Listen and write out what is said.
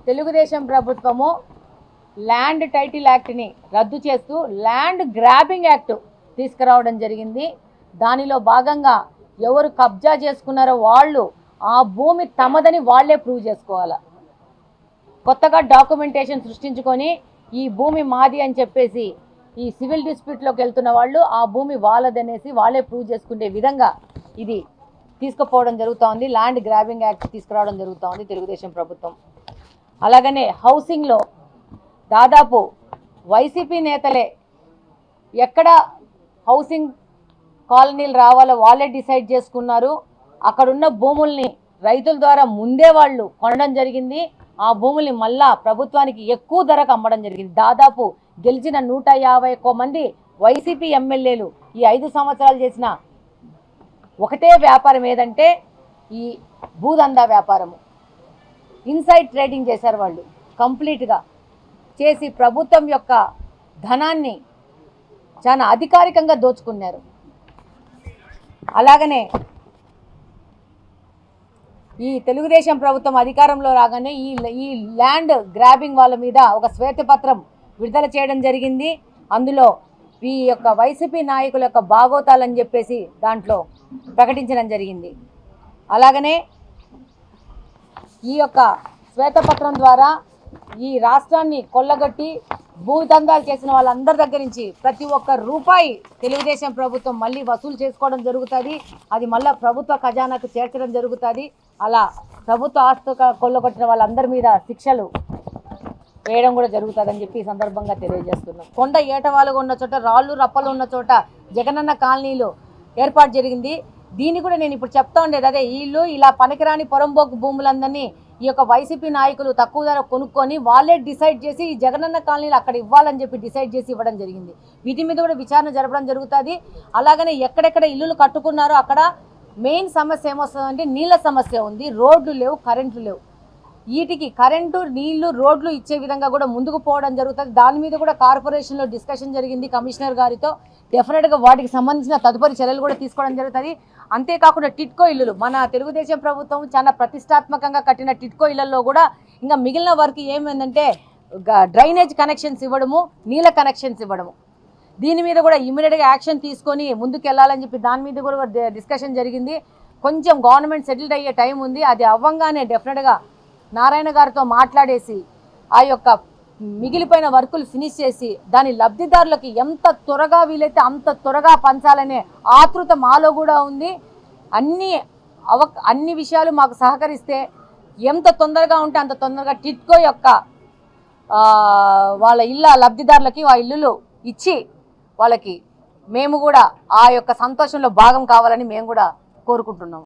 తెలుగుదేశం ప్రభుత్వము land title యాక్ట్ని రద్దు చేస్తూ ల్యాండ్ గ్రాబింగ్ యాక్ట్ తీసుకురావడం జరిగింది. దానిలో భాగంగా ఎవరు కబ్జా చేసుకున్నారో వాళ్ళు ఆ భూమి తమదని వాళ్లే ప్రూవ్ చేసుకోవాలి. కొత్తగా డాక్యుమెంటేషన్ సృష్టించుకొని ఈ భూమి మాది అని చెప్పేసి ఈ సివిల్ డిస్ప్యూట్లోకి వెళ్తున్న వాళ్ళు ఆ భూమి వాళ్ళదనేసి వాళ్ళే ప్రూవ్ చేసుకునే విధంగా ఇది తీసుకుపోవడం జరుగుతూ ఉంది. ల్యాండ్ గ్రాబింగ్ యాక్ట్ తీసుకురావడం జరుగుతూ ఉంది తెలుగుదేశం ప్రభుత్వం. అలాగనే హౌసింగ్లో దాదాపు వైసీపీ నేతలే ఎక్కడ హౌసింగ్ కాలనీలు రావాలో వాళ్ళే డిసైడ్ చేసుకున్నారు. అక్కడున్న భూముల్ని రైతుల ద్వారా ముందే వాళ్ళు కొనడం జరిగింది. ఆ భూముల్ని మళ్ళా ప్రభుత్వానికి ఎక్కువ ధరకు అమ్మడం జరిగింది. దాదాపు గెలిచిన 151 మంది వైసీపీ ఎమ్మెల్యేలు ఈ 5 సంవత్సరాలు చేసిన ఒకటే వ్యాపారం ఏదంటే ఈ భూదందా వ్యాపారము. ఇన్సైడ్ ట్రేడింగ్ చేశారు వాళ్ళు కంప్లీట్గా చేసి ప్రభుత్వం యొక్క ధనాన్ని చాలా అధికారికంగా దోచుకున్నారు. అలాగనే ఈ తెలుగుదేశం ప్రభుత్వం అధికారంలో రాగానే ఈ ల్యాండ్ గ్రాబింగ్ వాళ్ళ మీద ఒక శ్వేతపత్రం విడుదల చేయడం జరిగింది. అందులో ఈ యొక్క వైసీపీ నాయకుల యొక్క బాగోతాలని చెప్పేసి దాంట్లో ప్రకటించడం జరిగింది. అలాగనే ఈ యొక్క శ్వేతపత్రం ద్వారా ఈ రాష్ట్రాన్ని కొల్లగొట్టి భూదందాలు చేసిన వాళ్ళందరి దగ్గర నుంచి ప్రతి ఒక్క రూపాయి తెలుగుదేశం ప్రభుత్వం మళ్ళీ వసూలు చేసుకోవడం జరుగుతుంది. అది మళ్ళీ ప్రభుత్వ ఖజానాకు చేర్చడం జరుగుతుంది. అలా ప్రభుత్వ ఆస్తి కొల్లగొట్టిన వాళ్ళందరి మీద శిక్షలు వేయడం కూడా జరుగుతుందని చెప్పి ఈ సందర్భంగా తెలియజేస్తున్నాం. కొండ ఏటవాలుగా ఉన్న చోట రాళ్ళు రప్పలు ఉన్న చోట జగనన్న కాలనీలో ఏర్పాటు జరిగింది. దీన్ని కూడా నేను ఇప్పుడు చెప్తా ఉండేది అదే, వీళ్ళు ఇలా పనికిరాని పొరంబోకు భూములందరినీ ఈ యొక్క వైసీపీ నాయకులు తక్కువ ధర కొనుక్కొని వాళ్ళే డిసైడ్ చేసి ఈ జగనన్న కాలనీలు అక్కడ ఇవ్వాలని చెప్పి డిసైడ్ చేసి ఇవ్వడం జరిగింది. వీటి మీద కూడా విచారణ జరపడం జరుగుతుంది. అలాగనే ఎక్కడెక్కడ ఇల్లులు కట్టుకున్నారో అక్కడ మెయిన్ సమస్య ఏమొస్తుందంటే నీళ్ళ సమస్య ఉంది. రోడ్లు లేవు, కరెంట్లు లేవు. వీటికి కరెంటు, నీళ్లు, రోడ్లు ఇచ్చే విధంగా కూడా ముందుకు పోవడం జరుగుతుంది. దాని మీద కూడా కార్పొరేషన్లో డిస్కషన్ జరిగింది కమిషనర్ గారితో. డెఫినెట్గా వాటికి సంబంధించిన తదుపరి చర్యలు కూడా తీసుకోవడం జరుగుతుంది. అంతేకాకుండా టిట్కో ఇల్లులు మన తెలుగుదేశం ప్రభుత్వం చాలా ప్రతిష్టాత్మకంగా కట్టిన టిట్కో ఇళ్లలో కూడా ఇంకా మిగిలిన వర్క్ ఏమైందంటే డ్రైనేజ్ కనెక్షన్స్ ఇవ్వడము, నీళ్ళ కనెక్షన్స్ ఇవ్వడము. దీని మీద కూడా ఇమీడియట్గా యాక్షన్ తీసుకొని ముందుకు వెళ్ళాలని చెప్పి దాని మీద కూడా డిస్కషన్ జరిగింది. కొంచెం గవర్నమెంట్ సెటిల్డ్ అయ్యే టైం ఉంది. అది అవ్వంగానే డెఫినెట్గా నారాయణ గారితో మాట్లాడేసి ఆ యొక్క మిగిలిపోయిన వర్కులు ఫినిష్ చేసి దాని లబ్ధిదారులకు ఎంత త్వరగా వీలైతే అంత త్వరగా పంచాలనే ఆతృత మాలో కూడా ఉంది. అన్ని విషయాలు మాకు సహకరిస్తే ఎంత తొందరగా ఉంటే అంత తొందరగా టిట్కో యొక్క వాళ్ళ ఇళ్ళ లబ్ధిదారులకి ఆ ఇల్లులు ఇచ్చి వాళ్ళకి మేము కూడా ఆ యొక్క సంతోషంలో భాగం కావాలని మేము కూడా కోరుకుంటున్నాం.